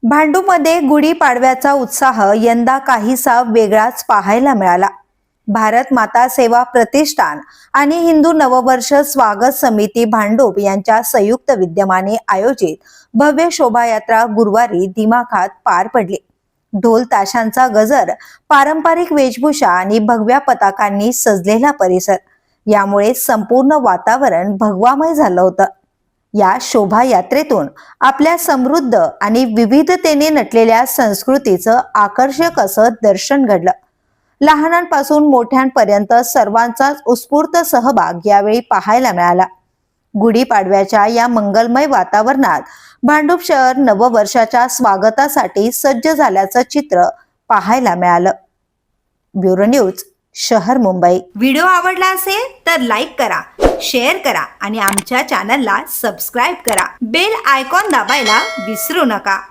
भांडूपमध्ये गुढीपाडव्याचा उत्साह यंदा काहीसा वेगळाच पाहायला मिळाला। भारत माता सेवा प्रतिष्ठान आणि हिंदू नववर्ष स्वागत समिती भांडूप यांच्या संयुक्त विद्यमाने आयोजित भव्य शोभायात्रा गुरुवारी दिमाखात पार पडली। ढोल ताशांचा गजर, पारंपरिक वेशभूषा आणि भगव्या पताकांनी सजलेला परिसर यामुळे संपूर्ण वातावरण भगवामय झालं होतं। या शोभायात्रेतून आपल्या समृद्ध आणि विविधतेने नटलेल्या संस्कृतीचं आकर्षक असं दर्शन घडलं। लहानांपासून मोठ्यांपर्यंत सर्वांचाच उत्स्फूर्त सहभाग यावेळी पाहायला मिळाला। गुढीपाडव्याच्या या मंगलमय वातावरणात भांडूप शहर नववर्षाच्या स्वागतासाठी सज्ज झाल्याचं चित्र पाहायला मिळालं। ब्युरो न्यूज, शहर मुंबई। व्हिडिओ आवडला असेल तर लाईक करा, शेअर करा आणि आमच्या चॅनलला सबस्क्राईब करा। बेल आयकॉन दाबायला विसरू नका।